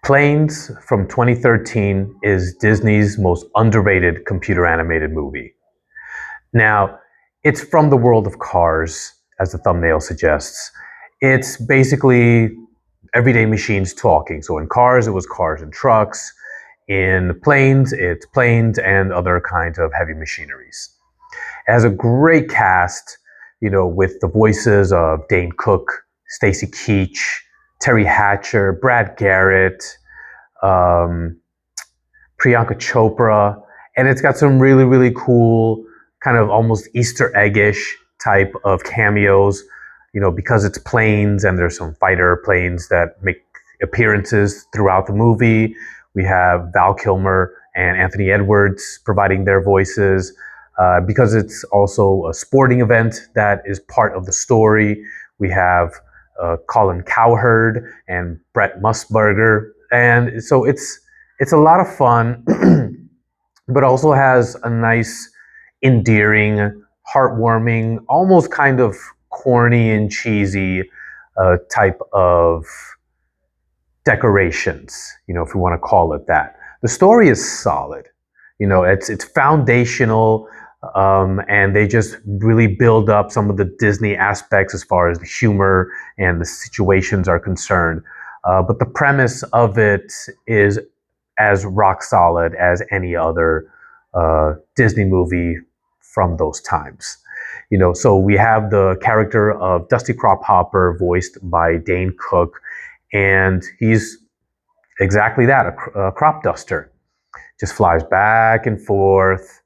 Planes from 2013 is Disney's most underrated computer animated movie. Now, it's from the world of cars, as the thumbnail suggests. It's basically everyday machines talking. So in cars, it was cars and trucks. In planes, it's planes and other kinds of heavy machineries. It has a great cast, with the voices of Dane Cook, Stacy Keach, Teri Hatcher, Brad Garrett, um, Priyanka Chopra, and it's got some really, really cool, kind of almost Easter eggish type of cameos, because it's planes and there's some fighter planes that make appearances throughout the movie. We have Val Kilmer and Anthony Edwards providing their voices. Because it's also a sporting event that is part of the story, we have Colin Cowherd and Brett Musburger, and so it's a lot of fun, but also has a nice, endearing, heartwarming, almost kind of corny and cheesy type of decorations, if we want to call it that. The story is solid. It's foundational, and they just really build up some of the Disney aspects as far as the humor and the situations are concerned. But the premise of it is as rock solid as any other Disney movie from those times. So we have the character of Dusty Crophopper, voiced by Dane Cook, and he's exactly that, a crop duster. Just flies back and forth,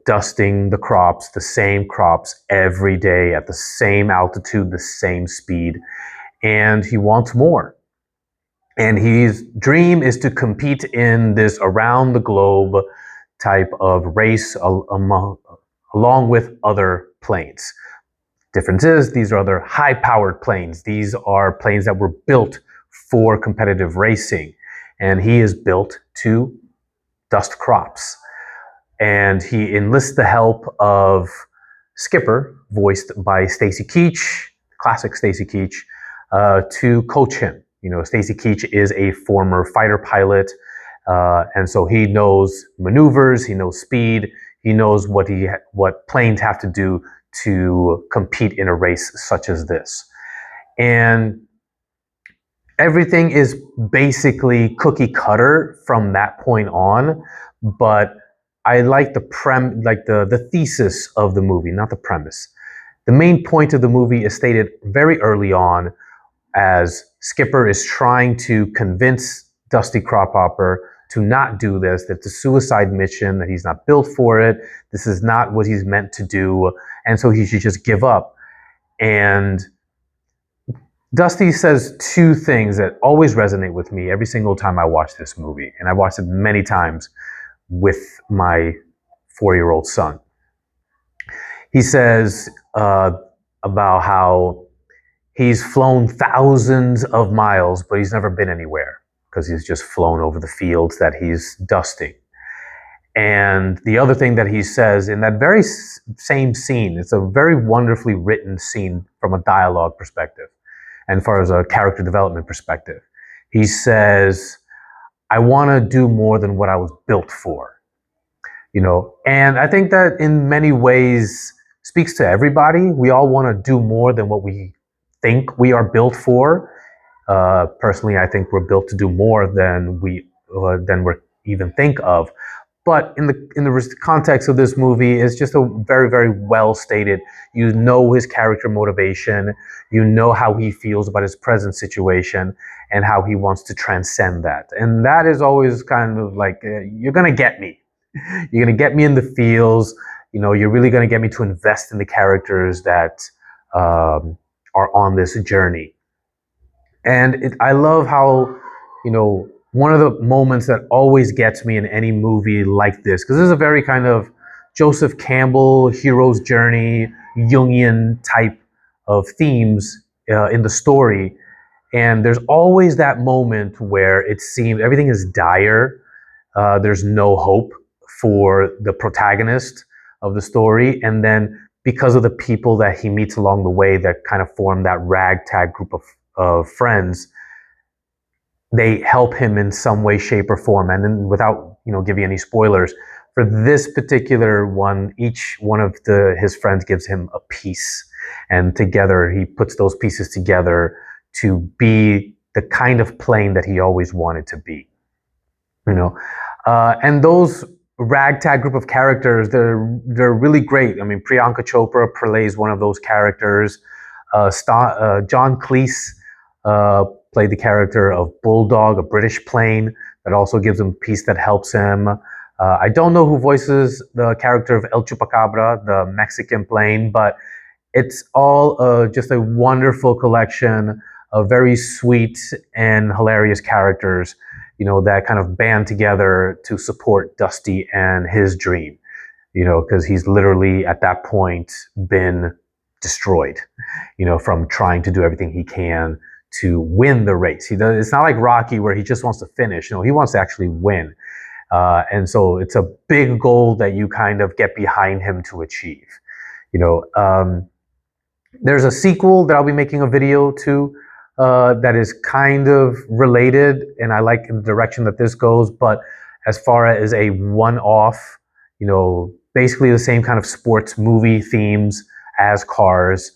dusting the crops, the same crops every day at the same altitude, the same speed, and he wants more. And his dream is to compete in this around the globe type of race along with other planes. Difference is, these are other high-powered planes. These are planes that were built for competitive racing, and he is built to dust crops. And he enlists the help of Skipper, voiced by Stacy Keach, classic Stacy Keach, to coach him. Stacy Keach is a former fighter pilot, and so he knows maneuvers, he knows speed, he knows what planes have to do to compete in a race such as this. And everything is basically cookie cutter from that point on, but I like the thesis of the movie, not the premise. The main point of the movie is stated very early on, as Skipper is trying to convince Dusty Crophopper to not do this, that it's a suicide mission, that he's not built for it, this is not what he's meant to do, and so he should just give up. And Dusty says two things that always resonate with me every single time I watch this movie, and I've watched it many times with my 4-year-old son. He says about how he's flown thousands of miles, but he's never been anywhere because he's just flown over the fields that he's dusting. And the other thing that he says in that very same scene, it's a very wonderfully written scene from a dialogue perspective and as far as a character development perspective. He says, I want to do more than what I was built for. And I think that in many ways speaks to everybody. We all want to do more than what we think we are built for. Personally, I think we're built to do more than we even think of. But in the context of this movie, it's just a very, very well stated. You know his character motivation. You know how he feels about his present situation and how he wants to transcend that. And that is always kind of like, you're going to get me. You're going to get me in the feels. You're really going to get me to invest in the characters that are on this journey. And I love how, one of the moments that always gets me in any movie like this, because this is a very kind of Joseph Campbell, hero's journey, Jungian type of themes in the story. And there's always that moment where it seems everything is dire. There's no hope for the protagonist of the story. And then because of the people that he meets along the way that kind of form that ragtag group of friends, they help him in some way, shape, or form. And then, without giving any spoilers, for this particular one, each one of his friends gives him a piece, and together he puts those pieces together to be the kind of plane that he always wanted to be. And those ragtag group of characters, they're really great. I mean, Priyanka Chopra plays one of those characters. John Cleese played the character of Bulldog, a British plane that also gives him a piece that helps him. I don't know who voices the character of El Chupacabra, the Mexican plane, but it's all just a wonderful collection of very sweet and hilarious characters, that kind of band together to support Dusty and his dream, because he's literally at that point been destroyed, from trying to do everything he can to win the race. It's not like Rocky where he just wants to finish. He wants to actually win. And so it's a big goal that you kind of get behind him to achieve. There's a sequel that I'll be making a video to that is kind of related, and I like the direction that this goes. But as far as a one-off, basically the same kind of sports movie themes as Cars.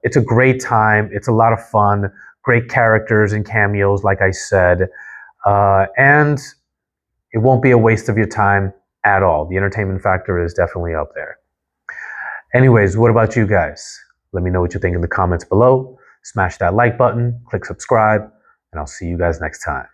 It's a great time. It's a lot of fun. Great characters and cameos, like I said. And it won't be a waste of your time at all. The entertainment factor is definitely up there. Anyways, what about you guys? Let me know what you think in the comments below. Smash that like button, click subscribe, and I'll see you guys next time.